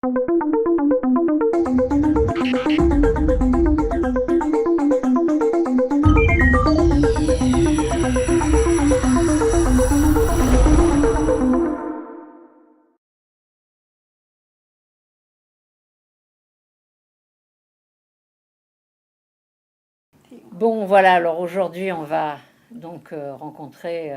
Bon, voilà, alors aujourd'hui, on va donc rencontrer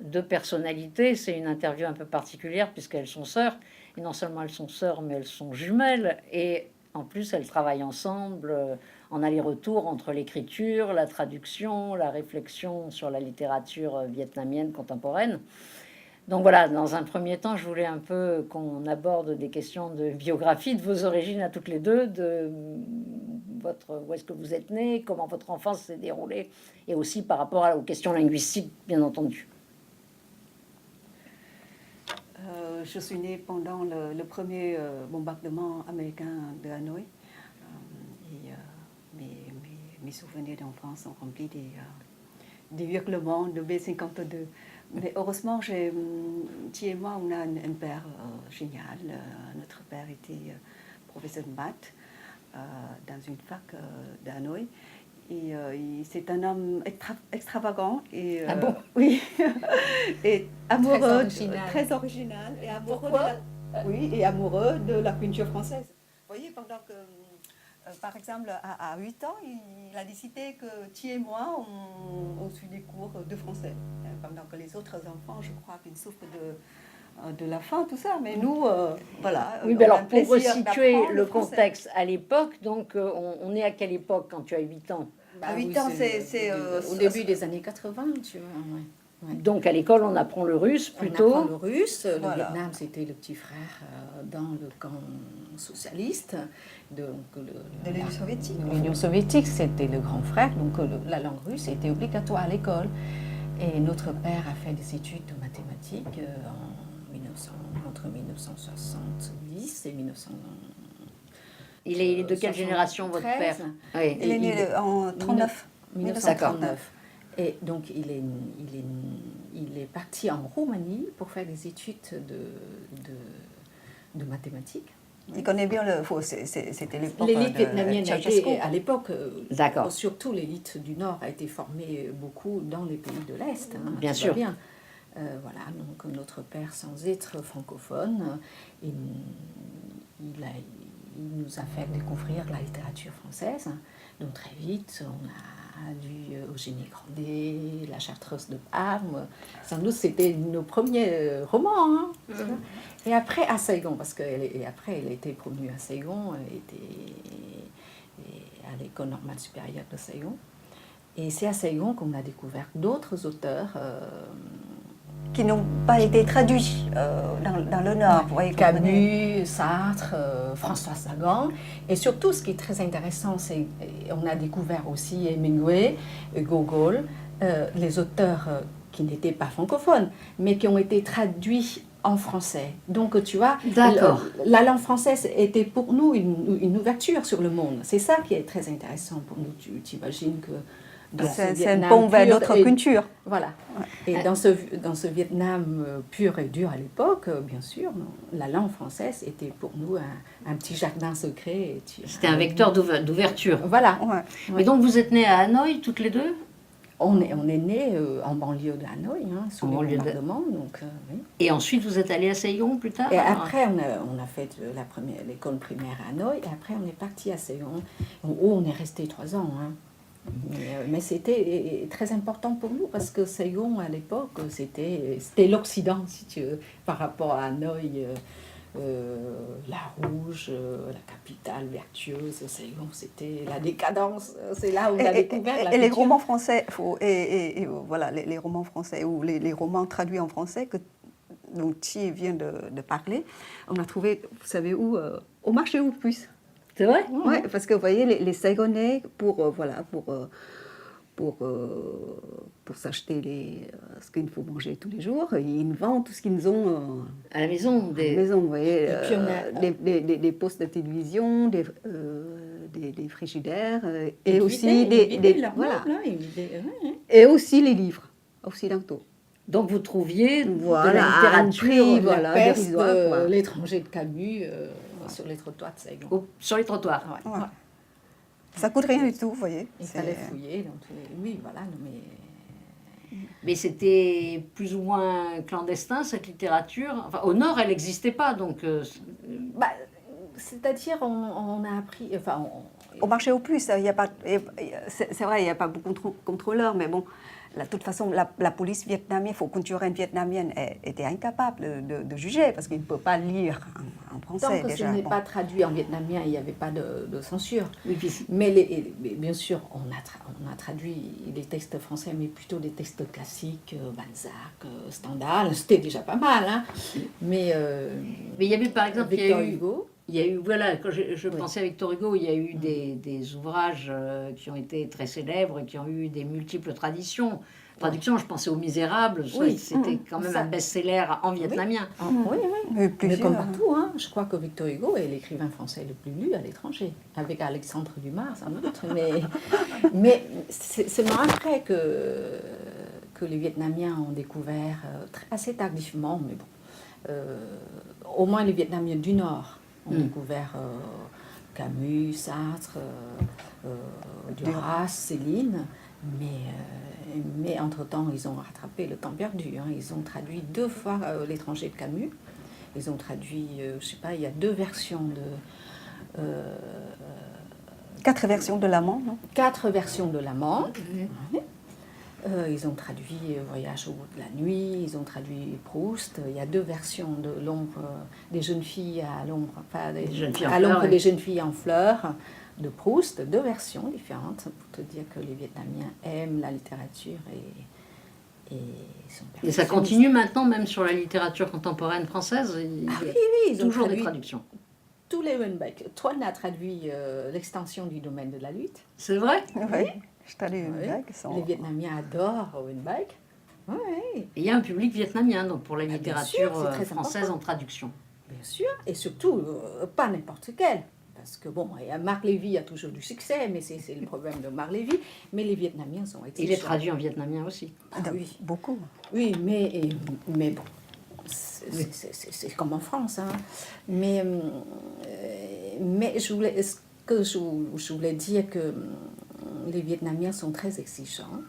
deux personnalités. C'est une interview un peu particulière puisqu'elles sont sœurs. Et non seulement elles sont sœurs, mais elles sont jumelles. Et en plus, elles travaillent ensemble en aller-retour entre l'écriture, la traduction, la réflexion sur la littérature vietnamienne contemporaine. Donc voilà, dans un premier temps, je voulais un peu qu'on aborde des questions de biographie, de vos origines à toutes les deux, de où est-ce que vous êtes nés, comment votre enfance s'est déroulée, et aussi par rapport aux questions linguistiques, bien entendu. Je suis née pendant le premier bombardement américain de Hanoï. Mes souvenirs d'enfance sont remplis des hurlements de B-52. Mais heureusement, Thi et moi, on a un père génial. Notre père était professeur de maths dans une fac de Hanoï. Et c'est un homme extravagant et Ah bon? oui, et amoureux, très original. Et amoureux et amoureux de la culture française. Vous voyez, pendant que, par exemple, à 8 ans, il a décidé que Thi et moi, on suit des cours de français. Pendant que les autres enfants, je crois qu'ils souffrent de la faim, tout ça. Mais nous, voilà. Oui, mais alors pour resituer le contexte à l'époque, donc on est à quelle époque quand tu as 8 ans? À 8 ans, c'est au début des années 80, tu vois. Ouais. Ouais. Donc à l'école, on apprend le russe plutôt. On apprend le russe. Le Voilà. Vietnam, c'était le petit frère dans le camp socialiste. De l'Union soviétique. L'Union soviétique, c'était le grand frère. Donc la langue russe était obligatoire à l'école. Et notre père a fait des études de mathématiques entre 1970 et 1900. Il est de quelle génération, votre père? Oui. Il est né en 1939. Et donc, il est parti en Roumanie pour faire des études de mathématiques. Il connaît bien c'était l'époque l'élite vietnamienne de à l'époque, D'accord. surtout l'élite du Nord a été formée beaucoup dans les pays de l'Est. Hein, bien sûr. Bien. Voilà, donc notre père, sans être francophone, il nous a fait découvrir la littérature française. Donc très vite, on a lu Eugénie Grandet, La Chartreuse de Parme. Sans doute, c'était nos premiers romans. Hein, Et après, à Saigon, parce qu'elle a été promue à Saigon, elle était à l'école normale supérieure de Saigon. Et c'est à Saigon qu'on a découvert d'autres auteurs qui n'ont pas été traduits dans le Nord. Vous voyez, Camus, Sartre, François Sagan. Et surtout, ce qui est très intéressant, c'est qu'on a découvert aussi Hemingway, Gogol, les auteurs qui n'étaient pas francophones, mais qui ont été traduits en français. Donc, tu vois, la langue française était pour nous une ouverture sur le monde. C'est ça qui est très intéressant pour nous. Tu t'imagines que c'est un pont vers notre culture. Voilà. Et dans ce Vietnam pur et dur à l'époque, bien sûr, la langue française était pour nous un petit jardin secret. C'était un vecteur d'ouverture. Voilà. Ouais. Mais donc vous êtes nés à Hanoï, toutes les deux? On est nés en banlieue de Hanoï, sous les bombardements. Donc, oui. Et ensuite, vous êtes allés à Saigon plus tard? Et après, on a fait l'école primaire à Hanoï, et après, on est parti à Saigon, où on est resté 3 ans. Mais c'était très important pour nous parce que Saigon à l'époque c'était l'Occident, si tu veux, par rapport à Hanoï, la rouge, la capitale vertueuse. Saigon, c'était la décadence. C'est là où on a découvert la culture. Les romans français, voilà, les romans français ou les romans traduits en français dont Thi vient de parler, on a trouvé, vous savez où, au marché aux puces. C'est vrai? Oui, parce que vous voyez, les Saigonais, pour s'acheter ce qu'il faut manger tous les jours, ils vendent tout ce qu'ils ont à la maison. À la maison, vous voyez, des postes de télévision, des frigidaires, et aussi et aussi les livres occidentaux. Donc vous trouviez de la littérature, la peste, l'étranger de Camus. sur les trottoirs de Saigon. Sur les trottoirs. Ouais. Ouais. Ça coûte rien du tout, vous voyez. Il fallait fouiller. Donc, oui, voilà. Non, Mais c'était plus ou moins clandestin, cette littérature. Enfin, au Nord, elle n'existait pas, donc... Bah, c'est-à-dire, on a appris... Enfin, Au marché aux puces, il y a pas, c'est vrai, il n'y a pas beaucoup de contrôleurs, mais bon, de toute façon, la police vietnamienne, culturelle vietnamienne était incapable de juger parce qu'il ne peut pas lire en français tant que déjà. ce n'est Bon. pas traduit en vietnamien, il n'y avait pas de censure. Oui, puis, Mais bien sûr, on a traduit les textes français, mais plutôt des textes classiques, Balzac, Stendhal, c'était déjà pas mal. Hein. Mais il y avait par exemple... Victor Hugo... Il y a eu, voilà, quand je Oui. pensais à Victor Hugo, il y a eu des ouvrages qui ont été très célèbres, qui ont eu des multiples traductions. Je pensais aux Misérables, Oui. C'était quand même Ça. un best-seller en vietnamien. Oui, oui. Mais Mais comme partout, hein, je crois que Victor Hugo est l'écrivain français le plus lu à l'étranger, avec Alexandre Dumas, sans doute. Mais c'est seulement après que les Vietnamiens ont découvert, assez tardivement, mais bon, au moins les Vietnamiens du Nord ont découvert Camus, Sartre, Duras, Céline, mais entre-temps, ils ont rattrapé le temps perdu. Hein. Ils ont traduit 2 fois L'étranger de Camus. Ils ont traduit, je sais pas, il y a 2 versions de... 4 versions de l'amant, non? 4 versions de l'amant. Ouais. Ils ont traduit Voyage au bout de la nuit, ils ont traduit Proust. Il y a 2 versions de l'ombre des jeunes filles à l'ombre, enfin, à l'ombre des jeunes filles en fleurs de Proust. 2 versions différentes pour te dire que les Vietnamiens aiment la littérature Et ça continue maintenant, même sur la littérature contemporaine française. Oui, ils ont toujours traduit des traductions. tous les Wenbeck. Toine a traduit l'extension du domaine de la lutte. C'est vrai? Oui. Je t'ai lu Oui. Les Vietnamiens adorent Wenbeck. Oui. Et il y a un public vietnamien donc pour la bien littérature sûr, c'est très française important. en traduction. Bien sûr, et surtout, pas n'importe quel. Parce que bon, Marc Lévy a toujours du succès, mais c'est le problème de Marc Lévy. Mais les Vietnamiens sont exigeants. Il est traduit en vietnamien aussi. Oui, Beaucoup. oui, mais bon, c'est comme en France. Hein. Mais ce que je voulais dire que les Vietnamiens sont très exigeants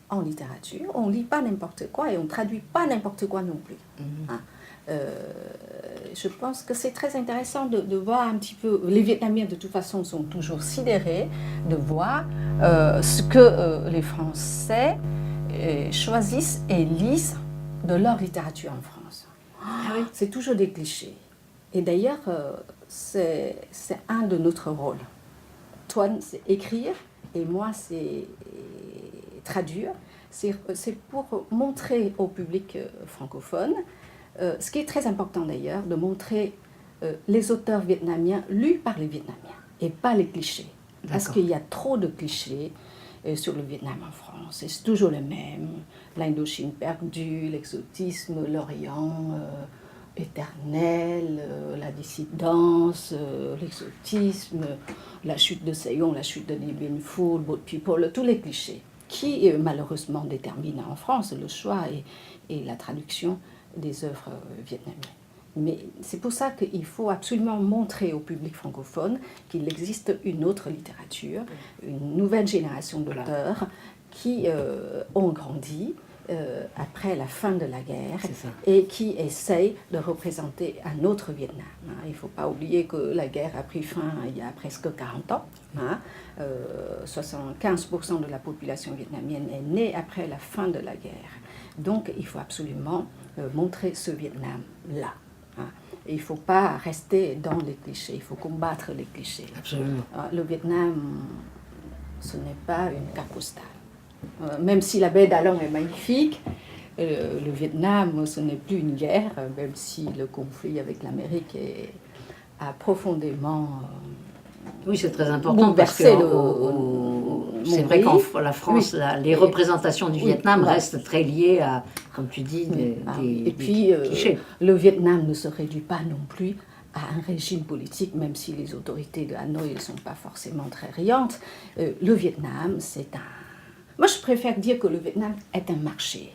en littérature. On ne lit pas n'importe quoi et on ne traduit pas n'importe quoi non plus. Hein. Je pense que c'est très intéressant de voir un petit peu... Les Vietnamiens, de toute façon, sont toujours sidérés de voir ce que les Français choisissent et lisent de leur littérature en France. Ah oui. C'est toujours des clichés. Et d'ailleurs, c'est un de notre rôle. Toi, c'est écrire, et moi, c'est traduire. C'est pour montrer au public francophone, ce qui est très important d'ailleurs, de montrer les auteurs vietnamiens lus par les Vietnamiens, et pas les clichés. Parce qu'il y a trop de clichés sur le Vietnam en France. Et c'est toujours le même. L'Indochine perdue, l'exotisme, l'Orient éternel, la dissidence, l'exotisme, la chute de Saigon, la chute de Dien Bien Phu, Boat People, tous les clichés qui malheureusement déterminent en France le choix et la traduction des œuvres vietnamiennes. Mais c'est pour ça qu'il faut absolument montrer au public francophone qu'il existe une autre littérature, une nouvelle génération d'auteurs qui ont grandi après la fin de la guerre et qui essayent de représenter un autre Vietnam. Il ne faut pas oublier que la guerre a pris fin il y a presque 40 ans. 75% de la population vietnamienne est née après la fin de la guerre. Donc il faut absolument montrer ce Vietnam-là. Et il ne faut pas rester dans les clichés, il faut combattre les clichés. Absolument. Le Vietnam, ce n'est pas une carte postale. Même si la baie d'Along est magnifique, le Vietnam, ce n'est plus une guerre, même si le conflit avec l'Amérique a profondément oui, c'est très important parce que c'est vrai qu'en la France, les représentations du Vietnam restent très liées à, comme tu dis, des clichés. Le Vietnam ne se réduit pas non plus à un régime politique, même si les autorités de Hanoï ne sont pas forcément très riantes. Le Vietnam, c'est un... Moi, je préfère dire que le Vietnam est un marché,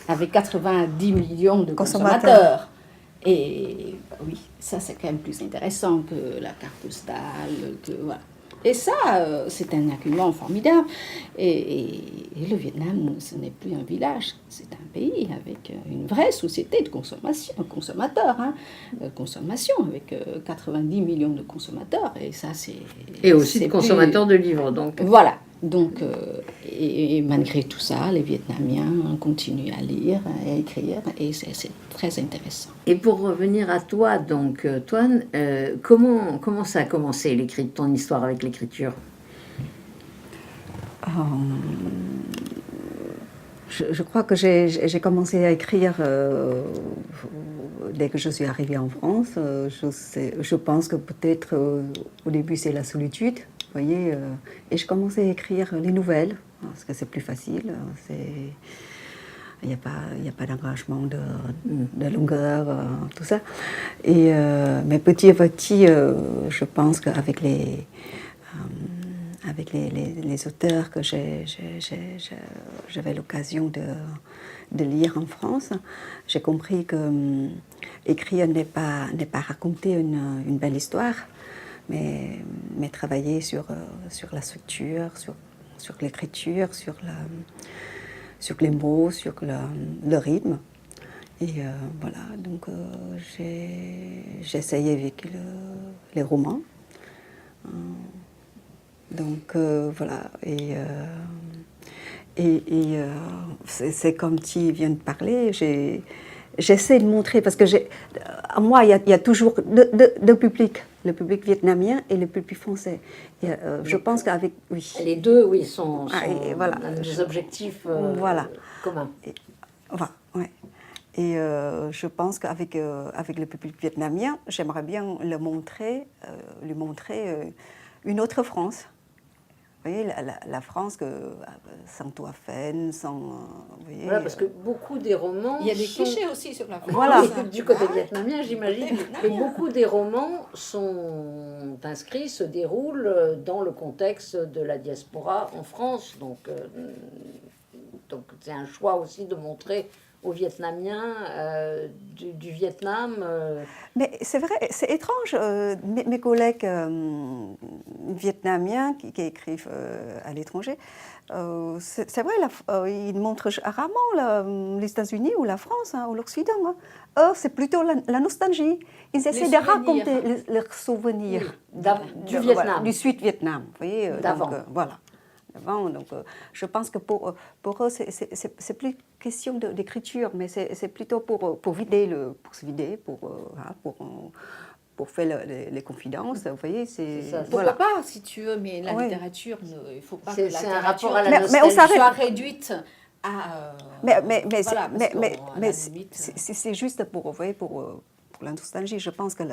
avec 90 millions de consommateurs. Et bah oui, ça c'est quand même plus intéressant que la carte postale, que voilà. Et ça, c'est un argument formidable. Et le Vietnam, ce n'est plus un village, c'est un pays avec une vraie société de consommation, consommateurs, hein, consommation, avec 90 millions de consommateurs. Et ça, c'est... Et aussi c'est de consommateurs de livres, donc. Voilà. Donc, et malgré tout ça, les Vietnamiens continuent à lire, à écrire, et c'est très intéressant. Et pour revenir à toi, donc, Toine, comment ça a commencé, ton histoire avec l'écriture? Je crois que j'ai commencé à écrire dès que je suis arrivée en France. Je pense que peut-être au début c'est la solitude, vous voyez, et je commençais à écrire les nouvelles, parce que c'est plus facile. Il n'y a pas d'engagement de longueur, tout ça. Et, mais petit à petit, je pense qu'avec les auteurs que j'avais l'occasion de lire en France, j'ai compris que écrire n'est pas raconter une belle histoire, mais travailler sur la structure, sur l'écriture, sur les mots, sur le rythme. Et voilà, donc j'ai essayé avec les romans. Donc voilà, et c'est comme tu viens de parler, j'essaie de montrer, parce que à moi, il y a toujours deux publics, le public vietnamien et le public français. Et, je pense qu'avec... Oui. Les deux, oui, sont voilà, des objectifs voilà. communs. Voilà, ouais. Et je pense qu'avec le public vietnamien, j'aimerais bien lui montrer une autre France. Vous voyez, la France sans Toi Phaine, sans... vous voyez, Voilà, parce que beaucoup des romans... Il y a des clichés aussi sur la France. Voilà. Du côté vietnamien, j'imagine. Mais beaucoup des romans sont inscrits, se déroulent dans le contexte de la diaspora en France. Donc c'est un choix aussi de montrer aux Vietnamiens du Vietnam. Mais c'est vrai, c'est étrange. Mes collègues vietnamiens qui écrivent à l'étranger, c'est vrai, ils montrent rarement les États-Unis ou la France ou l'Occident. Hein. Eux, c'est plutôt la nostalgie. Ils essaient de raconter leurs souvenirs Du Vietnam. Voilà, du Sud-Vietnam. Vous voyez, d'avant. Donc, voilà. Donc, je pense que pour eux, c'est plus question d'écriture, mais c'est plutôt pour se vider, pour faire les confidences. Vous voyez, c'est Pourquoi pas, si tu veux, mais la littérature, il ne faut pas que la C'est un rapport à littérature la nostalgie. soit réduite à... mais c'est juste pour la nostalgie. Je pense que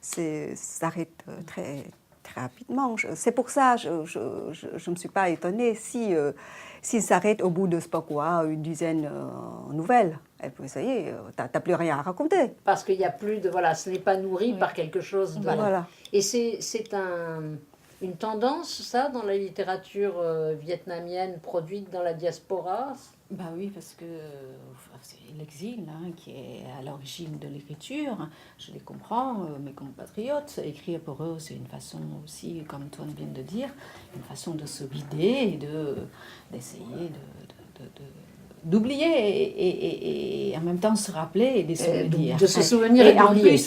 ça s'arrête très rapidement. C'est pour ça que je ne me suis pas étonnée s'il s'arrête au bout de, je sais pas quoi, une dizaine nouvelles. Et puis ça y est, tu n'as plus rien à raconter. Parce qu'il n'y a plus de... Voilà, ce n'est pas nourri par quelque chose de... Voilà. Et c'est une tendance, ça, dans la littérature vietnamienne produite dans la diaspora? Bah oui, parce que c'est l'exil qui est à l'origine de l'écriture. Je les comprends, mes compatriotes. Écrire pour eux, c'est une façon aussi, comme toi viens de dire, une façon de se vider et d'essayer d'oublier et en même temps se rappeler et des souvenirs. De se souvenir et d'oublier.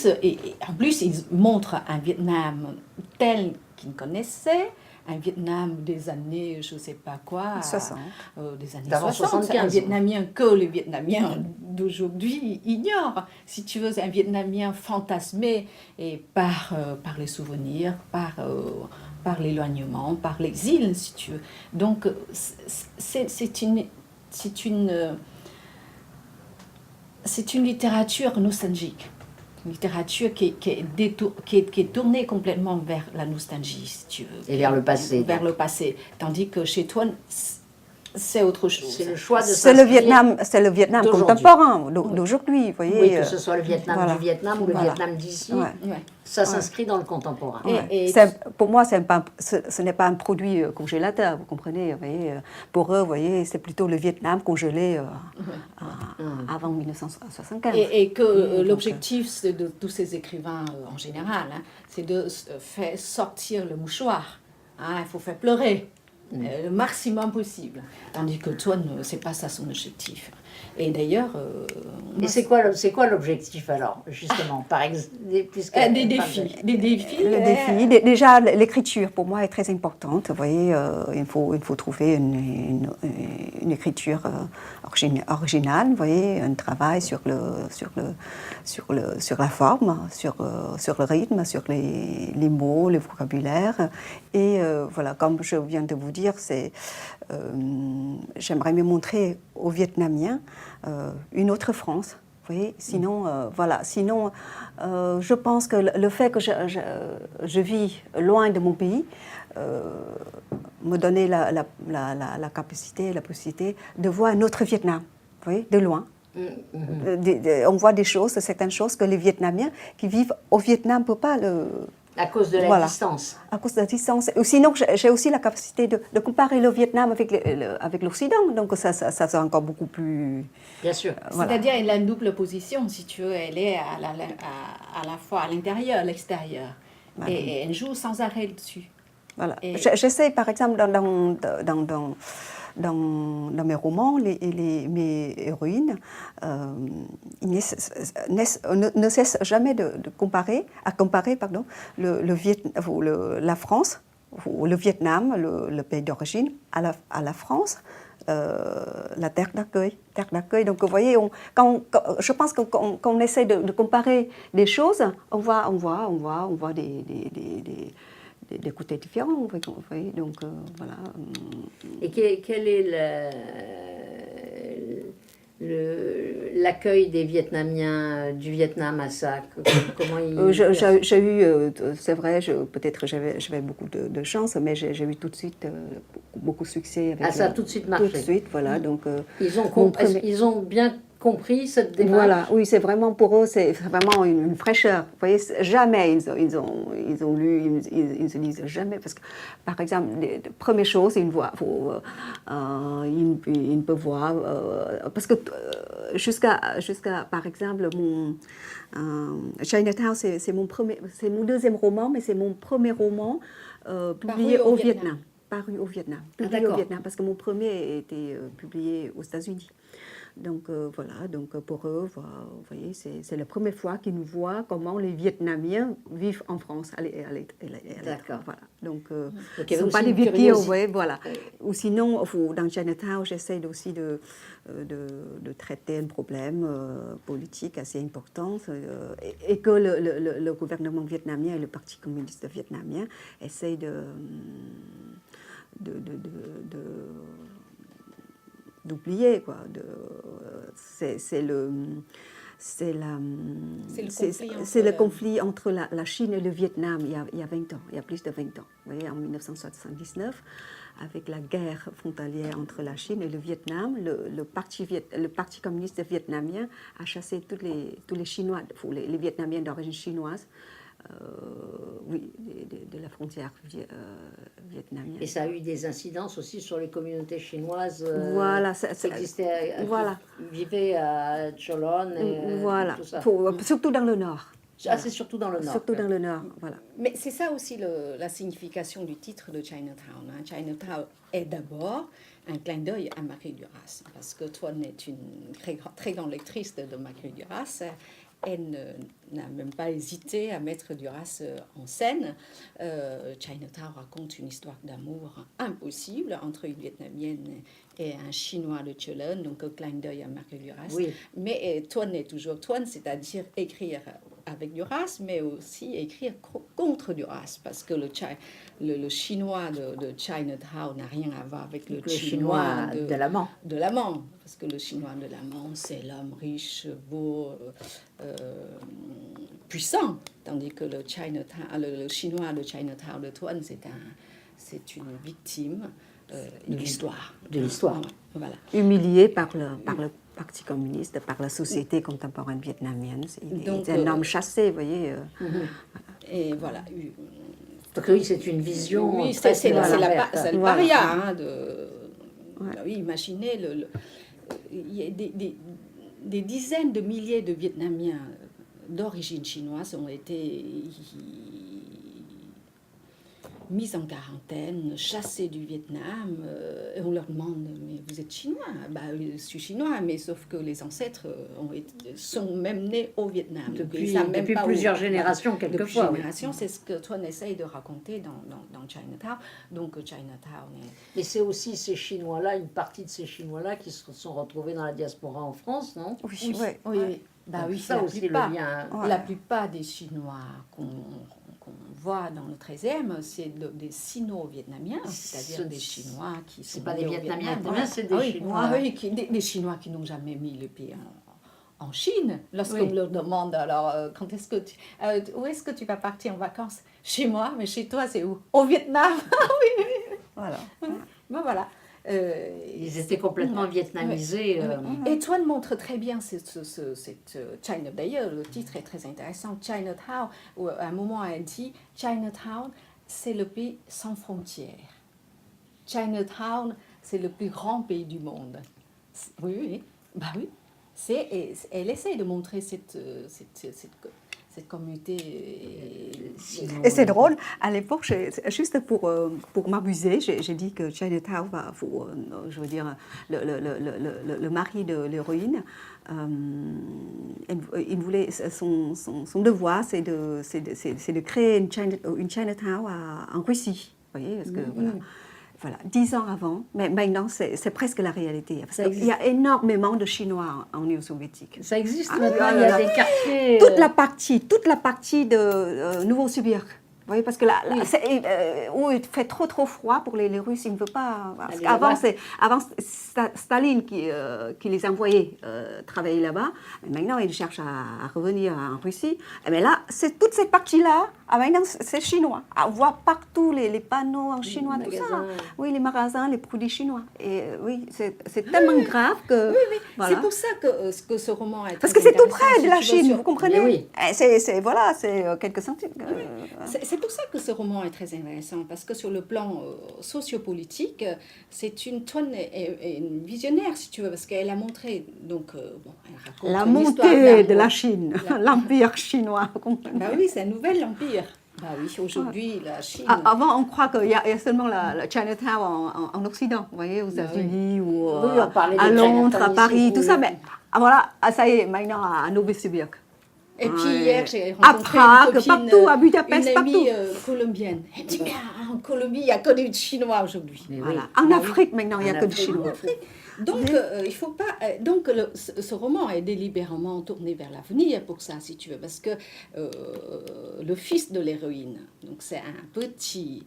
En plus, ils montrent un Vietnam tel qu'ils connaissaient. Un Vietnam des années, je ne sais pas quoi, 60. Des années D'avant 60, 75. un Vietnamien que les Vietnamiens d'aujourd'hui ignorent. Si tu veux, c'est un Vietnamien fantasmé et par les souvenirs, par l'éloignement, par l'exil, si tu veux. Donc, c'est une littérature nostalgique. Une littérature qui est tournée complètement vers la nostalgie, si tu veux. Et vers le passé. Vers le passé. Tandis que chez toi, C'est autre chose. C'est le choix de C'est le Vietnam d'aujourd'hui. contemporain d'aujourd'hui, vous voyez. Oui, que ce soit le Vietnam voilà. du Vietnam ou le Voilà. Vietnam d'ici, Ouais. Ouais. ça s'inscrit dans le contemporain. Pour moi, ce n'est pas un produit congélateur, vous comprenez. Vous voyez, pour eux, vous voyez, c'est plutôt le Vietnam congelé avant 1975. Et que l'objectif de tous ces écrivains en général, hein, c'est de faire sortir le mouchoir. Hein, il faut faire pleurer le maximum possible. Tandis que Tuan, c'est pas ça son objectif. Et d'ailleurs... Et c'est quoi l'objectif alors, justement, par exemple, des défis. Des défis. Déjà, l'écriture, pour moi, est très importante. Vous voyez, il faut trouver une écriture originale. Vous voyez, un travail sur la forme, sur le rythme, sur les mots, le vocabulaire. Et voilà, comme je viens de vous dire, j'aimerais me montrer aux Vietnamiens une autre France. Vous voyez, sinon, je pense que le fait que je vis loin de mon pays me donnait la capacité et la possibilité de voir un autre Vietnam, vous voyez, de loin. On voit certaines choses que les Vietnamiens qui vivent au Vietnam ne peuvent pas à cause de la distance. À cause de la distance. Sinon, j'ai aussi la capacité de comparer le Vietnam avec l'Occident. Donc, ça c'est encore beaucoup plus... Bien sûr. C'est-à-dire, elle a une double position, si tu veux. Elle est à la fois à l'intérieur, à l'extérieur. Voilà. Et elle joue sans arrêt dessus. Voilà. J'essaie, par exemple, dans mes romans, mes héroïnes ne cessent jamais de comparer la France, ou le Vietnam, le pays d'origine, à la France, la terre d'accueil. Donc, vous voyez, je pense qu'on essaie de comparer des choses, on voit des côtés différents, vous voyez, donc voilà. Et quel est l'accueil des Vietnamiens du Vietnam à ça? Comment j'ai eu, c'est vrai, peut-être j'avais beaucoup de chance, mais j'ai eu tout de suite beaucoup de succès. Ça a tout de suite marché. Tout de suite, voilà. Donc, ils ont bien compris cette démarche. Voilà, oui, c'est vraiment pour eux, c'est vraiment une fraîcheur. Vous voyez, jamais ils ont lu, ils se lisent jamais, parce que, par exemple, première chose, ils peuvent voir, parce que jusqu'à par exemple, Chinatown, c'est mon deuxième roman, mais c'est mon premier roman publié au Vietnam. Paru au Vietnam. Publié au Vietnam, parce que mon premier a été publié aux États-Unis. Donc voilà, donc pour eux, vous voyez, c'est la première fois qu'ils nous voient comment les Vietnamiens vivent en France. D'accord. Voilà. Donc ils ne sont pas des victimes, vous voyez, voilà. Ou sinon, dans Chinatown, j'essaie aussi de traiter un problème politique assez important et que le gouvernement vietnamien et le Parti communiste vietnamien essayent d'oublier, quoi. C'est le conflit entre la Chine et le Vietnam il y a 20 ans, il y a plus de 20 ans. Vous voyez, en 1979, avec la guerre frontalière entre la Chine et le Vietnam, le parti communiste vietnamien a chassé tous les Chinois, les Vietnamiens d'origine chinoise, de la frontière vietnamienne. Et ça a eu des incidences aussi sur les communautés chinoises qui existaient, qui vivaient à Cholon et tout ça. Surtout dans le nord. Ah, c'est surtout dans le nord. Surtout dans le nord, voilà. Mais c'est ça aussi la signification du titre de Chinatown. Hein. Chinatown est d'abord un clin d'œil à Marguerite Duras, parce que Tuan est une très grande lectrice de Marguerite Duras. Elle n'a même pas hésité à mettre Duras en scène. Chinatown raconte une histoire d'amour impossible entre une Vietnamienne et un Chinois de Cholon, donc un clin d'œil à Marguerite Duras. Oui. Mais Tuan est toujours Tuan, c'est-à-dire écrire avec Duras, mais aussi écrire contre Duras, parce que le chinois de Chinatown n'a rien à voir avec le chinois de l'amant. De l'amant, parce que le chinois de l'amant, c'est l'homme riche, beau, puissant, tandis que le chinois de Chinatown de Tuan, c'est une victime de l'histoire. De l'histoire. Voilà. Humilié par le Parti communiste, par la société contemporaine vietnamienne. Il Donc, est un homme chassé, vous voyez. Et voilà. Donc oui, c'est une vision. Oui, très c'est le Voilà. paria. Hein, oui, imaginez, il y a des dizaines de milliers de Vietnamiens d'origine chinoise ont été mis en quarantaine, chassés du Vietnam, et on leur demande, mais vous êtes chinois? Bah, je suis chinois, mais sauf que les ancêtres sont même nés au Vietnam. Depuis plusieurs générations, quelquefois. Depuis générations, c'est ce que Toine essaye de raconter dans Chinatown. Donc Chinatown est... Mais c'est aussi ces Chinois-là, une partie de ces Chinois-là qui se sont retrouvés dans la diaspora en France, non? Oui, ouais. Oui. Bah Donc oui, ça aussi, le lien. La plupart des Chinois qu'on voit dans le 13e, c'est des Sino-Vietnamiens, c'est-à-dire des Chinois qui sont... C'est pas des nés au Vietnamiens, Vietnam. c'est des Chinois. Oui, des Chinois qui n'ont jamais mis le pied en Chine. Lorsqu'on leur demande, alors, où est-ce que tu vas partir en vacances? Chez moi, mais chez toi, c'est où? Au Vietnam. Oui. Voilà. Ben voilà. Ils étaient complètement vietnamisés. Et Toine montre très bien cette China. D'ailleurs, le titre est très intéressant, Chinatown, où à un moment elle dit Chinatown, c'est le pays sans frontières. Chinatown, c'est le plus grand pays du monde. Oui. Bah oui. Elle essaie de montrer cette communauté. Et c'est drôle, à l'époque, juste pour m'amuser, j'ai dit que Chinatown, je veux dire, le mari de l'héroïne, il voulait, son devoir, c'est de créer une Chinatown en Russie. Vous voyez, parce que voilà, 10 ans avant, mais maintenant c'est presque la réalité. Parce qu'il y a énormément de Chinois en Union soviétique. Ça existe maintenant, il y a des quartiers... Toute la partie de Nouveau-Sibérie. Vous voyez, parce que là, où il fait trop froid pour les Russes, ils ne veulent pas... Parce qu'avant, Staline qui les envoyait travailler là-bas. Maintenant, ils cherchent à revenir en Russie. Mais là, toute cette partie-là, maintenant, c'est chinois. On voit partout les panneaux en chinois, tout ça. Oui, les magasins, les produits chinois. Et oui, c'est tellement grave que... Oui. Voilà. C'est pour ça que ce roman est parce que c'est tout près de la Chine, vous comprenez? Oui. C'est quelques centimètres. C'est pour ça que ce roman est très intéressant, parce que sur le plan sociopolitique, c'est une Toine est une visionnaire, si tu veux, parce qu'elle a montré, donc, elle raconte la montée montée de la Chine, l'empire chinois. Bah oui, c'est un nouvel empire. Bah oui, aujourd'hui, la Chine... Avant, on croit qu'il y a seulement la Chinatown en Occident, vous voyez, aux États-Unis ou à Londres, à Paris, tout ça, mais voilà, ça y est, maintenant à Novosibirsk. Et puis hier, j'ai rencontré une copine, partout, à Budapest, une amie partout. Colombienne. Elle dit, mais en Colombie, il n'y a que des Chinois aujourd'hui. Voilà. En Afrique, maintenant, il n'y a que des Chinois. Donc, il faut pas. Donc, ce roman est délibérément tourné vers l'avenir pour ça, si tu veux, parce que le fils de l'héroïne, donc c'est un petit.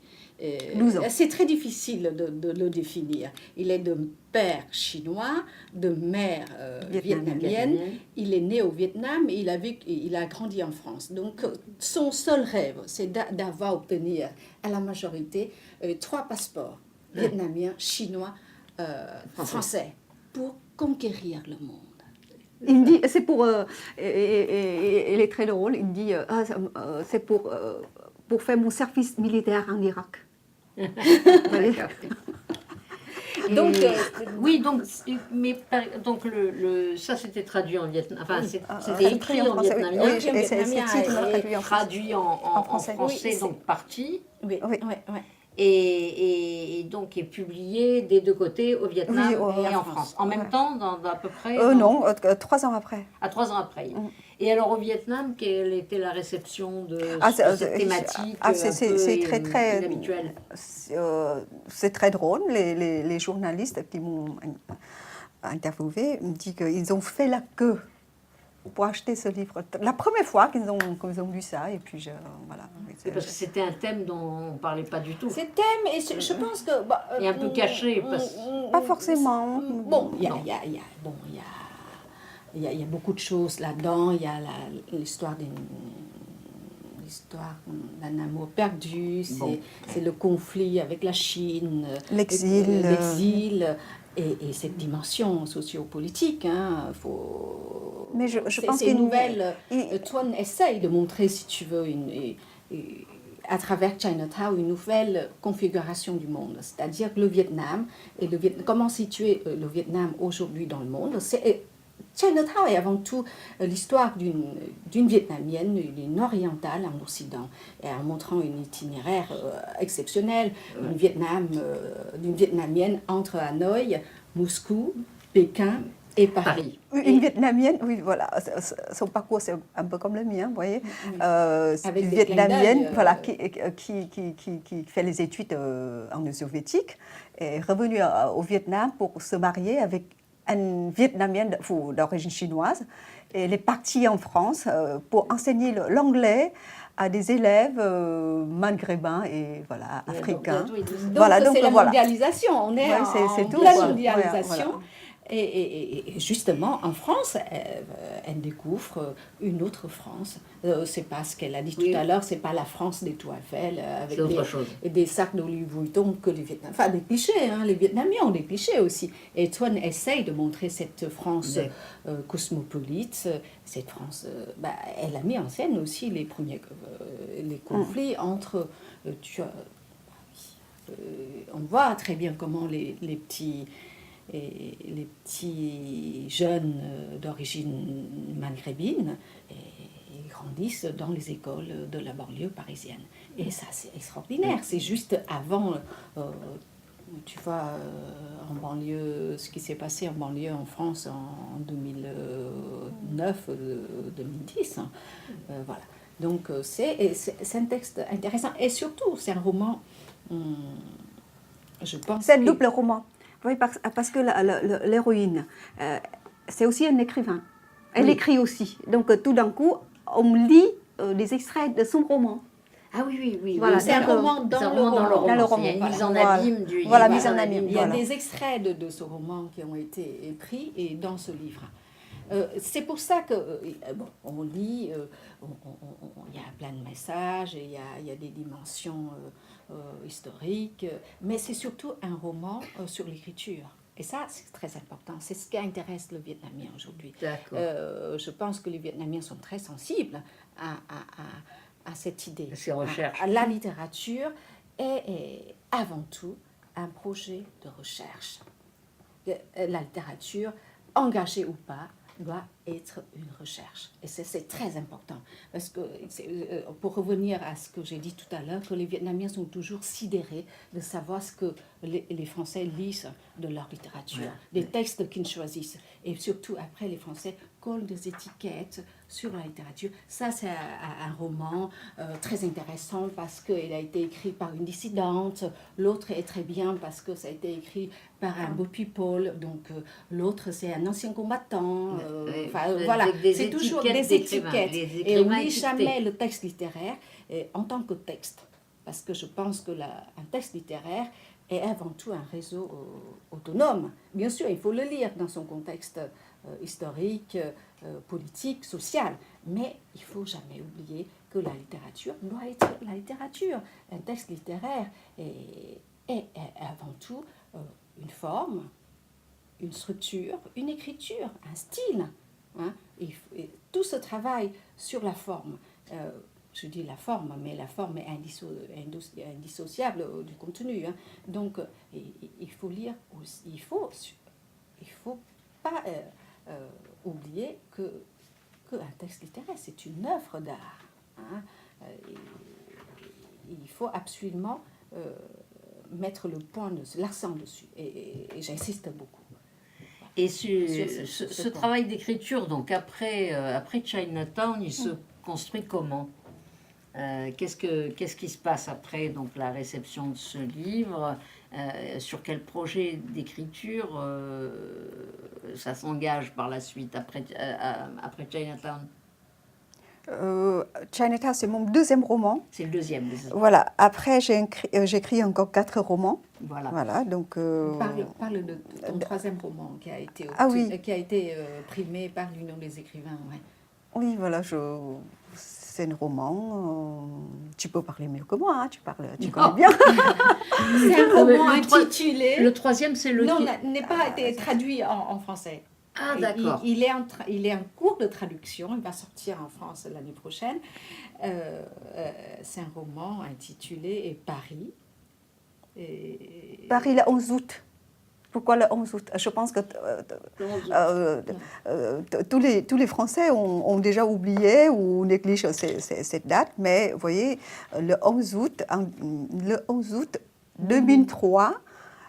C'est très difficile de le définir. Il est de père chinois, de mère vietnamienne. Il est né au Vietnam et il a grandi en France. Donc, son seul rêve, c'est d'avoir obtenir à la majorité 3 passeports vietnamiens, chinois, français, pour conquérir le monde. Il me dit, c'est pour, il est très drôle, il me dit, c'est pour faire mon service militaire en Irak. Donc, oui, donc, ça c'était traduit en vietnamien, enfin c'était écrit en vietnamien, oui, et traduit en français, oui, donc parti. Oui. Et donc est publié des deux côtés au Vietnam et en France. En même temps, à peu près non, 3 ans après. 3 ans après. Et alors au Vietnam, quelle était la réception de cette thématique c'est très inhabituelle? C'est très drôle. Les journalistes qui m'ont interviewé me disent qu'ils ont fait la queue pour acheter ce livre. La première fois qu'ils ont lu ça, et puis voilà. C'est parce que c'était un thème dont on ne parlait pas du tout. C'est thème, et je pense que... et un peu caché. Pas forcément. Bon, il y a beaucoup de choses là-dedans. Il y a l'histoire l'histoire d'un amour perdu, Bon. c'est le conflit avec la Chine, L'exil. l'exil et cette dimension sociopolitique. Hein, Mais je pense c'est une qu'il- nouvelle. il- Toine essaye de montrer, si tu veux, à travers Chinatown, une nouvelle configuration du monde. C'est-à-dire que le Vietnam, comment situer le Vietnam aujourd'hui dans le monde. Chinatown est avant tout l'histoire d'une Vietnamienne, une orientale en Occident, et en montrant un itinéraire exceptionnel d'une Vietnamienne entre Hanoï, Moscou, Pékin et Paris. Une Vietnamienne, oui, voilà, son parcours c'est un peu comme le mien, vous voyez. C'est Avec une des clins Vietnamienne, d'œil, voilà, qui fait les études en Union soviétique, est revenue au Vietnam pour se marier avec une Vietnamienne d'origine chinoise. Et elle est partie en France pour enseigner l'anglais à des élèves maghrébins et voilà, africains. Donc c'est la mondialisation, on est Ouais, en c'est tout, pleine quoi. mondialisation. Voilà. Et justement, en France, elle découvre une autre France. C'est pas ce qu'elle a dit tout à l'heure, c'est pas la France des Tours Eiffel avec des sacs de Louis Vuitton que les Vietnamiens. Enfin, des clichés, hein, les Vietnamiens ont des clichés aussi. Et Toine essaye de montrer cette France cosmopolite, cette France. Elle a mis en scène aussi les premiers les conflits entre. On voit très bien comment les petits jeunes d'origine maghrébine ils grandissent dans les écoles de la banlieue parisienne. Et ça, c'est extraordinaire. C'est juste avant, tu vois, en banlieue, ce qui s'est passé en banlieue en France en 2009, 2010. Voilà. Donc, c'est un texte intéressant. Et surtout, c'est un roman, je pense... C'est un double roman. Oui, parce que l'héroïne, c'est aussi un écrivain. Elle écrit aussi. Donc, tout d'un coup, on lit des extraits de son roman. Ah oui. Voilà, c'est un roman dans le roman. Il y a une mise en abîme du livre. Voilà, mise en abîme. Il y a des extraits de ce roman qui ont été pris et dans ce livre. C'est pour ça que on lit, il y a plein de messages, il y a des dimensions historiques, mais c'est surtout un roman sur l'écriture. Et ça, c'est très important. C'est ce qui intéresse le Vietnamien aujourd'hui. Je pense que les Vietnamiens sont très sensibles à cette idée. Ces recherches. La littérature est avant tout un projet de recherche. La littérature, engagée ou pas, doit être une recherche. Et c'est très important. Parce que, pour revenir à ce que j'ai dit tout à l'heure, que les Vietnamiens sont toujours sidérés de savoir ce que les Français lisent de leur littérature, des textes qu'ils choisissent. Et surtout, après, les Français collent des étiquettes sur la littérature. Ça, c'est un roman très intéressant parce qu'il a été écrit par une dissidente. L'autre est très bien parce que ça a été écrit par un beau people. Donc, l'autre, c'est un ancien combattant. Voilà, c'est toujours des étiquettes. Et on ne lit jamais le texte littéraire en tant que texte. Parce que je pense que un texte littéraire est avant tout un réseau autonome. Bien sûr, il faut le lire dans son contexte historique, politique, social. Mais il ne faut jamais oublier que la littérature doit être la littérature. Un texte littéraire est avant tout une forme, une structure, une écriture, un style. Hein? Et tout ce travail sur la forme, je dis la forme, mais la forme est indissociable du contenu. Hein? Donc, il faut lire aussi, il faut pas oublier qu'un texte littéraire, c'est une œuvre d'art. Hein? Il faut absolument mettre l'accent dessus, et j'insiste beaucoup. Et ce travail d'écriture, donc après Chinatown, il se construit comment? Qu'est-ce qui se passe après donc la réception de ce livre? Sur quel projet d'écriture ça s'engage par la suite après Chinatown? Chinatown, c'est mon deuxième roman. C'est le deuxième. Voilà. Après, j'ai écrit encore 4 romans. Voilà. Donc, parle de ton troisième roman qui a été, qui a été primé par l'Union des écrivains. Ouais. Oui, voilà, c'est un roman. Tu peux parler mieux que moi, hein, tu connais bien. C'est un roman intitulé... Le troisième, c'est le... Non, n'est pas été traduit en français. Ah, d'accord. Il est en cours de traduction, il va sortir en France l'année prochaine. C'est un roman intitulé Paris. Paris, le 11 août. Pourquoi le 11 août? Je pense que tous les Français ont déjà oublié ou négligent cette date, mais vous voyez, le 11 août 2003,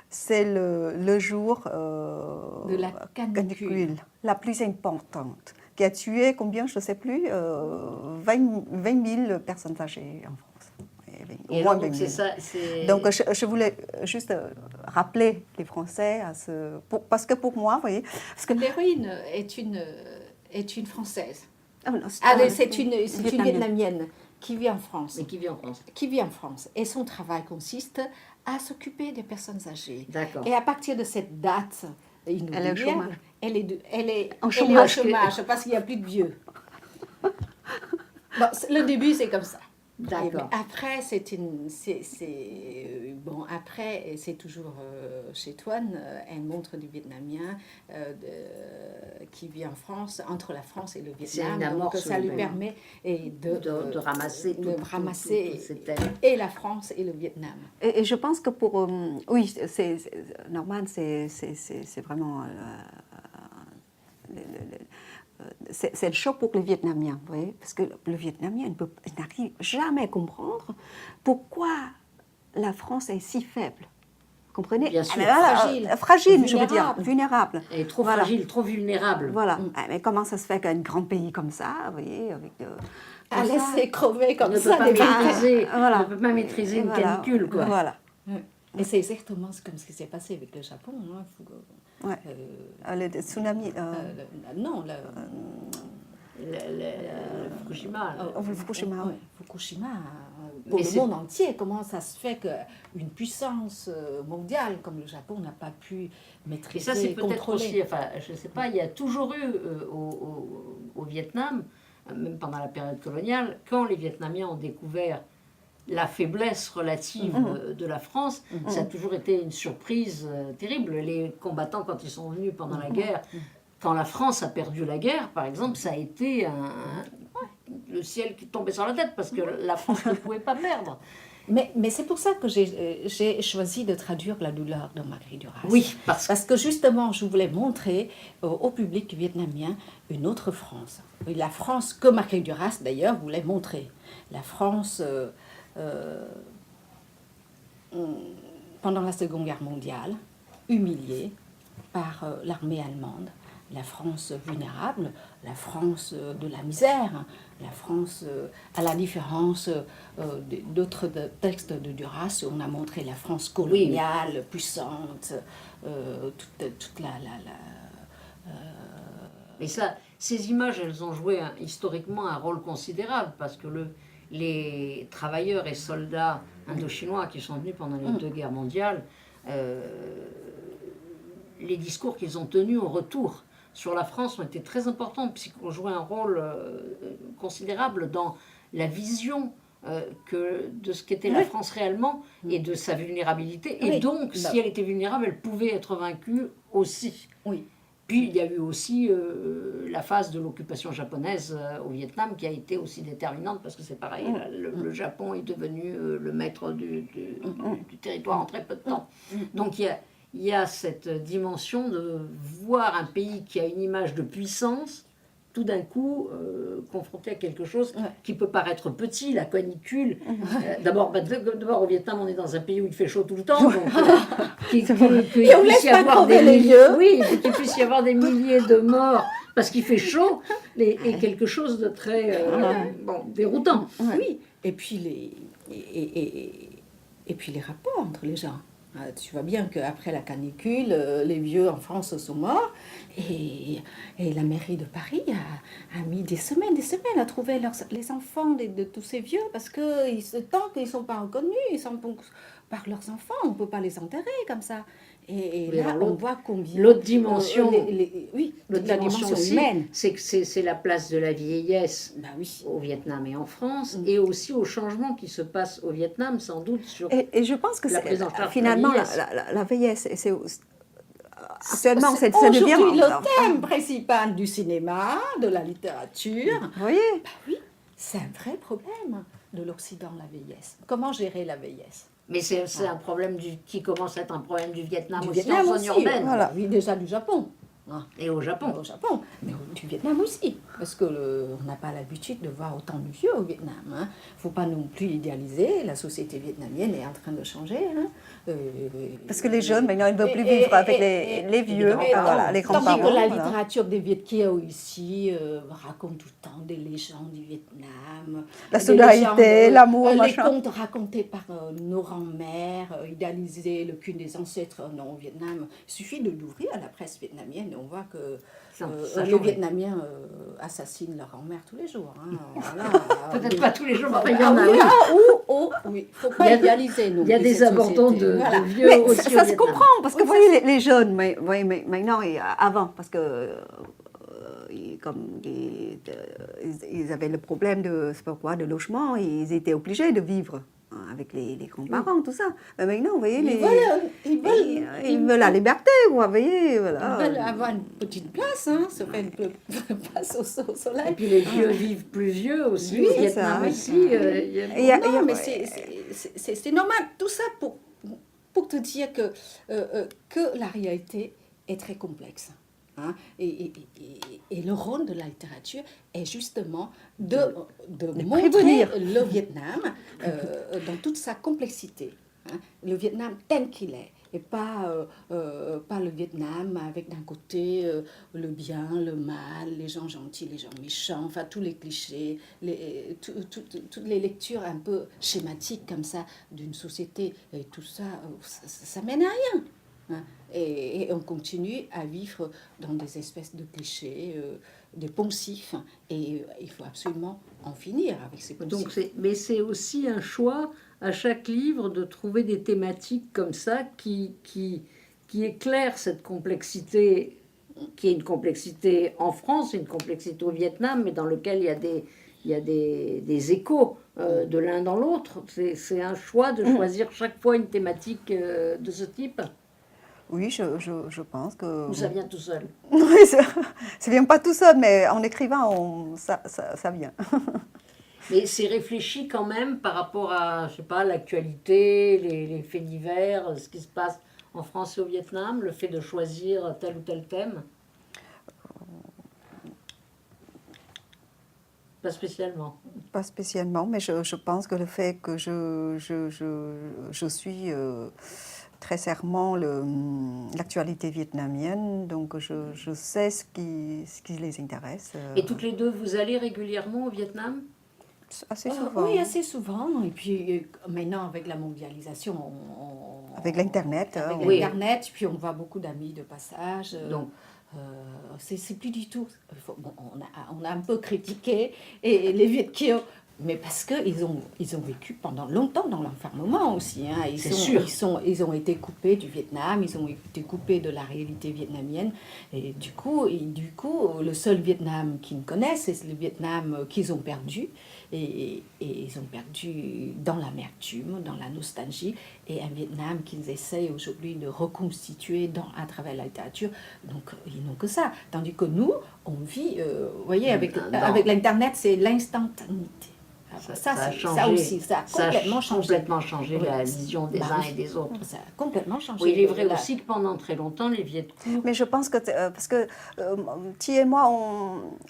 c'est le jour de la canicule, la plus importante, qui a tué combien, je ne sais plus, 20 000 personnes âgées en France. Et alors, donc c'est ça, donc je voulais juste rappeler les Français parce que pour moi, vous voyez, parce que l'héroïne est une Française. Oh non, c'est une Vietnamienne qui vit en France. Mais qui vit en France. Qui vit en France. Et son travail consiste à s'occuper des personnes âgées. D'accord. Et à partir de cette date elle est au chômage. Elle est au chômage parce qu'il n'y a plus de vieux. Bon, le début, c'est comme ça. D'accord. Après, après, c'est toujours chez Toine, elle montre du Vietnamien qui vit en France, entre la France et le Vietnam. Donc ça lui permet de ramasser ces thèmes. Et la France et le Vietnam. Et je pense que pour... oui, Norman, c'est vraiment... c'est le choc pour les Vietnamiens, vous voyez, parce que le Vietnamien n'arrive jamais à comprendre pourquoi la France est si faible. Vous comprenez? Bien sûr. Fragile, je veux dire, vulnérable. Et trop fragile, trop vulnérable. Voilà. Mais comment ça se fait qu'un grand pays comme ça, vous voyez, avec... à laisser crever comme ça. On ne peut pas maîtriser une canicule, quoi. Voilà. Et c'est exactement comme ce qui s'est passé avec le Japon. Hein. Le tsunami. Non, le Fukushima. Fukushima. Fukushima, pour le monde entier, comment ça se fait qu'une puissance mondiale comme le Japon n'a pas pu maîtriser, et ça, c'est peut-être aussi, enfin, je ne sais pas, il y a toujours eu au Vietnam, même pendant la période coloniale, quand les Vietnamiens ont découvert la faiblesse relative de la France, ça a toujours été une surprise terrible. Les combattants, quand ils sont venus pendant la guerre, quand la France a perdu la guerre, par exemple, ça a été le ciel qui tombait sur la tête, parce que la France ne pouvait pas perdre. Mais c'est pour ça que j'ai choisi de traduire La douleur de Marguerite Duras. Oui, parce que justement, je voulais montrer au public vietnamien une autre France. La France que Marguerite Duras, d'ailleurs, voulait montrer. La France... pendant la Seconde Guerre mondiale, humiliée par l'armée allemande, la France vulnérable, la France de la misère, la France, à la différence d'autres textes de Duras, on a montré la France coloniale, puissante, toute la Et ça, ces images, elles ont joué historiquement un rôle considérable, parce que les travailleurs et soldats indochinois qui sont venus pendant les deux guerres mondiales, les discours qu'ils ont tenus au retour sur la France ont été très importants, puisqu'ils ont joué un rôle considérable dans la vision de ce qu'était la France réellement et de sa vulnérabilité. Et donc, si elle était vulnérable, elle pouvait être vaincue aussi. Oui. Puis il y a eu aussi la phase de l'occupation japonaise au Vietnam qui a été aussi déterminante, parce que c'est pareil, le Japon est devenu le maître du territoire en très peu de temps. Donc il y a cette dimension de voir un pays qui a une image de puissance, tout d'un coup confronté à quelque chose qui peut paraître petit, la canicule. D'abord au Vietnam, on est dans un pays où il fait chaud tout le temps, donc qu'il puisse y avoir des milliers de morts parce qu'il fait chaud, et quelque chose de très déroutant. Oui, et puis les rapports entre les gens. Tu vois bien qu'après la canicule, les vieux en France sont morts, et la mairie de Paris a mis des semaines à trouver les enfants de tous ces vieux, parce que tant qu'ils ne sont pas reconnus, ils sont par leurs enfants, on ne peut pas les enterrer comme ça. Et Oui, là, alors on voit combien... l'autre dimension, oui, l'autre la dimension dimension aussi, humaine. c'est la place de la vieillesse Ben oui. au Vietnam et en France, Mm. et aussi au changement qui se passe au Vietnam, sans doute sur Et je pense que la prise en charge de finalement, la vieillesse. la vieillesse, actuellement, ça Aujourd'hui, devient... le thème principal du cinéma, de la littérature, Vous voyez? oui, c'est un vrai problème de l'Occident, la vieillesse. Comment gérer la vieillesse? Mais c'est un problème qui commence à être un problème du Vietnam Du aussi Vietnam en zone aussi, urbaine. Voilà. Oui, déjà du Japon. Et au Japon. Au Japon, mais du Vietnam aussi, parce que on n'a pas l'habitude de voir autant de vieux au Vietnam. Il ne faut pas non plus idéaliser, la société vietnamienne est en train de changer. Parce que les jeunes, maintenant, ils ne veulent plus vivre avec les vieux, voilà, les Tandis grands-parents. que la voilà. littérature des Viet Kieu ici raconte tout le temps des légendes du Vietnam. La des solidarité, légendes, l'amour, les machin. contes racontés par nos grands-mères, idéalisés, le culte des ancêtres non, au Vietnam. Il suffit de l'ouvrir à la presse vietnamienne et on voit que Ça les change. Vietnamiens assassinent leur grand-mère tous les jours. Voilà. Peut-être pas tous les jours, mais il y en a, oui. Oui, faut pas idéaliser. Il y a des abandons de vieux Mais aussi ça au se Vietnam. comprend, parce que vous voyez, les jeunes, mais maintenant et avant, parce que comme ils avaient le problème de, c'est pas quoi, de logement, ils étaient obligés de vivre avec les grands-parents, tout ça. Mais maintenant, vous voyez, ils veulent la liberté, vous voyez, voilà. Ils veulent avoir une petite place, se faire une place au Et soleil. puis les vieux vivent plus vieux aussi Oui, au c'est Vietnam ça. aussi. Non, mais c'est normal. Tout ça pour te dire que la réalité est très complexe. Et le rôle de la littérature est justement de montrer prévenir. le Vietnam dans toute sa complexité. Le Vietnam tel qu'il est. Et pas le Vietnam avec d'un côté le bien, le mal, les gens gentils, les gens méchants, enfin tous les clichés, toutes les lectures un peu schématiques comme ça d'une société. Et tout ça, ça mène à rien. Et on continue à vivre dans des espèces de clichés, de poncifs. Et il faut absolument en finir avec ces poncifs. Donc mais c'est aussi un choix à chaque livre de trouver des thématiques comme ça qui éclairent cette complexité, qui est une complexité en France, une complexité au Vietnam, mais dans lequel il y a des échos de l'un dans l'autre. C'est un choix de choisir chaque fois une thématique de ce type. Oui, je pense que... Ou ça vient tout seul. Oui, ça vient pas tout seul, mais en écrivant, ça vient. Mais c'est réfléchi quand même par rapport à, je sais pas, l'actualité, les faits divers, ce qui se passe en France et au Vietnam, le fait de choisir tel ou tel thème. Pas spécialement. Pas spécialement, mais je pense que le fait que je suis très serment l'actualité vietnamienne, donc je sais ce qui les intéresse. Et toutes les deux, vous allez régulièrement au Vietnam? Assez souvent. Oui, assez souvent. Et puis maintenant, avec la mondialisation, Avec l'Internet. Avec Oui. l'Internet, puis on voit beaucoup d'amis de passage. Donc. C'est plus du tout. Bon, on a un peu critiqué et les Viet Kieu, mais parce qu'ils ont vécu pendant longtemps dans l'enfermement aussi. C'est sûr. Ils ont été coupés du Vietnam, ils ont été coupés de la réalité vietnamienne. Et du coup, le seul Vietnam qu'ils connaissent, c'est le Vietnam qu'ils ont perdu. Et ils ont perdu dans l'amertume, dans la nostalgie, et un Vietnam qu'ils essayent aujourd'hui de reconstituer à travers la littérature. Donc, ils n'ont que ça. Tandis que nous, on vit, vous voyez, avec l'Internet, c'est l'instantanéité. Ça a complètement changé. La vision des uns et des autres. Ça a complètement changé. Oui, il est vrai aussi que pendant très longtemps, les Viet Kieu... Mais je pense que, parce que Thi et moi,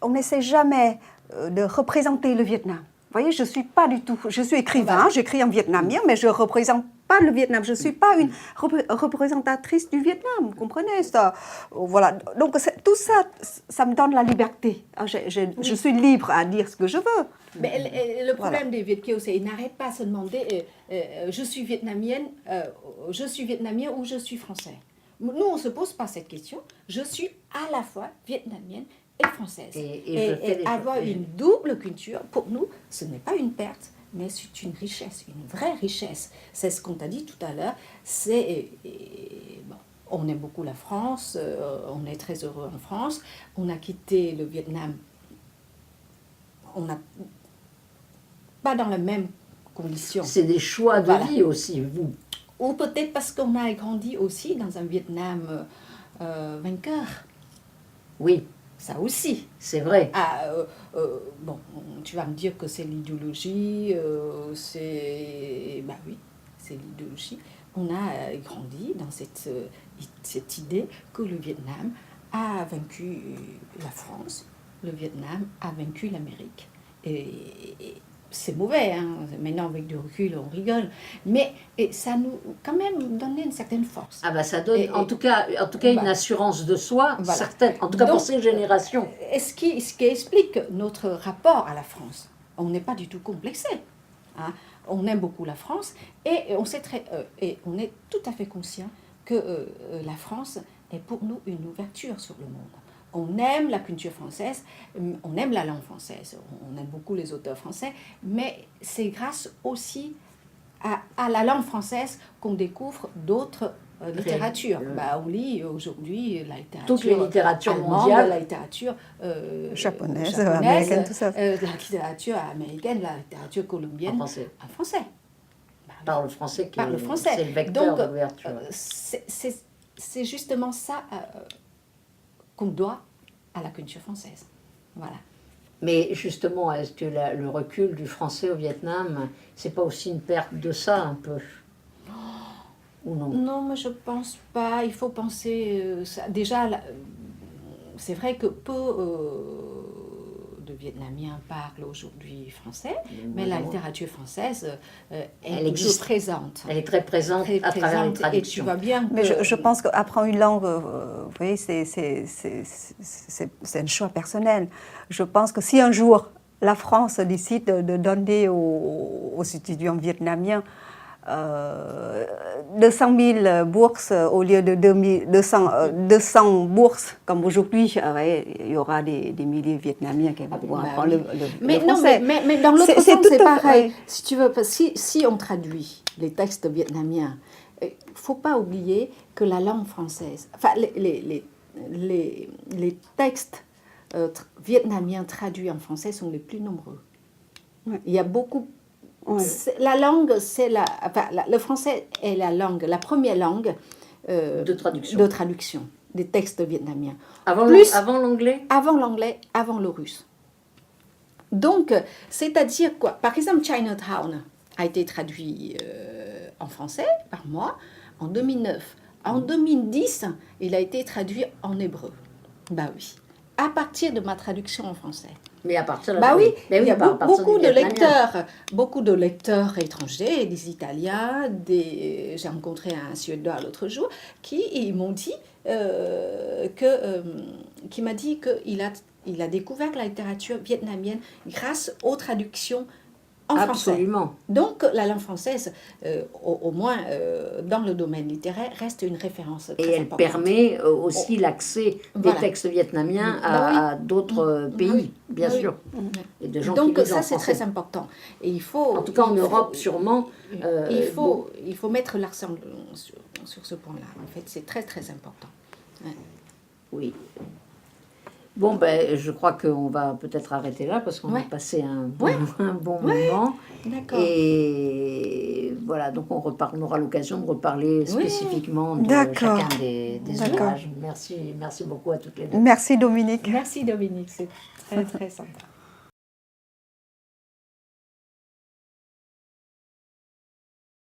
on n'essaie jamais de représenter le Vietnam. Vous voyez, je suis pas du tout... Je suis écrivain, j'écris en vietnamien, mais je représente pas le Vietnam. Je suis pas une représentatrice du Vietnam, vous comprenez ça? Voilà. Donc tout ça, ça me donne la liberté. Je suis libre à dire ce que je veux. Mais le problème des Viet Kieu, c'est qu'ils n'arrêtent pas à se demander je suis vietnamienne, je suis vietnamien ou je suis français. Nous, on ne se pose pas cette question. Je suis à la fois vietnamienne et française. Et avoir une double culture, pour nous, ce n'est pas une perte, mais c'est une richesse, une vraie richesse. C'est ce qu'on t'a dit tout à l'heure. on aime beaucoup la France, on est très heureux en France. On a quitté le Vietnam, on n'a pas dans les mêmes conditions. C'est des choix de Voilà. vie aussi, vous. Ou peut-être parce qu'on a grandi aussi dans un Vietnam vainqueur. Oui, Ça aussi. c'est vrai. Ah, bon, tu vas me dire que c'est l'idéologie, c'est... Ben oui, c'est l'idéologie. On a grandi dans cette idée que le Vietnam a vaincu la France, le Vietnam a vaincu l'Amérique. Et c'est mauvais, hein. Maintenant avec du recul on rigole, mais ça nous quand même donnait une certaine force. Ah bah ça donne, Et- en tout cas une voilà. assurance de soi Voilà. certaine, en tout cas pour Donc, ces générations. Et ce qui explique notre rapport à la France. On n'est pas du tout complexé. Hein. On aime beaucoup la France et on est tout à fait conscient que la France est pour nous une ouverture sur le monde. On aime la culture française, on aime la langue française, on aime beaucoup les auteurs français, mais c'est grâce aussi à la langue française qu'on découvre d'autres littératures. Bah, on lit aujourd'hui la littérature Toutes les littératures allemande, mondiales. la littérature Japonaise, américaine, tout ça. la littérature américaine, la littérature colombienne, En français. en français. Bah, oui. Par le français qui Par le est, français. c'est le vecteur Donc, d'ouverture. c'est justement ça qu'on doit à la culture française. Voilà. Mais justement, est-ce que le recul du français au Vietnam, c'est pas aussi une perte de ça un peu? Ou non? Non, mais je pense pas. Il faut penser ça. Déjà, c'est vrai que peu de Vietnamiens parlent aujourd'hui français, mais la littérature française est Elle toujours existe. présente. Elle est très présente Très à travers les présente, et tu traductions. vois bien Mais que- je pense qu'apprendre une langue, vous voyez, c'est un choix personnel. Je pense que si un jour la France décide de donner aux étudiants vietnamiens 200 000 bourses au lieu de 200 bourses comme aujourd'hui, il y aura des milliers de Vietnamiens qui vont bah apprendre oui. le Mais non, français. mais dans l'autre C'est sens, tout c'est à fait- pareil. oui. Si tu veux, parce que si on traduit les textes vietnamiens, il ne faut pas oublier que la langue française, enfin les textes vietnamiens traduits en français sont les plus nombreux. Ouais. Il y a beaucoup. Ouais. La langue, c'est le français est la langue, la première langue De traduction. de traduction des textes vietnamiens. Avant l'anglais? Avant l'anglais, avant le russe. Donc, c'est-à-dire quoi? Par exemple, Chinatown a été traduit en français par moi en 2009. En 2010, il a été traduit en hébreu. Bah oui. À partir de ma traduction en français. Mais à partir de Bah oui, mais il y a à partir beaucoup du de vietnamien. beaucoup de lecteurs étrangers, des Italiens, j'ai rencontré un Suédois l'autre jour qui m'ont dit qui m'a dit qu'il a découvert la littérature vietnamienne grâce aux traductions en français. Absolument. Donc la langue française, au moins dans le domaine littéraire, reste une référence très Et elle importante. permet aussi l'accès des Voilà. textes vietnamiens Bah oui. à d'autres pays, oui. bien Bah oui. sûr. Et de gens Donc qui lisent ça en c'est français. très important. Et il faut, En tout cas, en il faut- Europe, sûrement. il faut mettre l'accent sur ce point-là. En fait, c'est très très important. Oui. Bon, ben, je crois qu'on va peut-être arrêter là parce qu'on Ouais. a passé un bon, Ouais. un bon Ouais. moment. D'accord. Et voilà, donc on aura l'occasion de reparler spécifiquement de D'accord. chacun des D'accord. ouvrages. Merci beaucoup à toutes les deux. Merci Dominique. Merci Dominique, c'est très très sympa.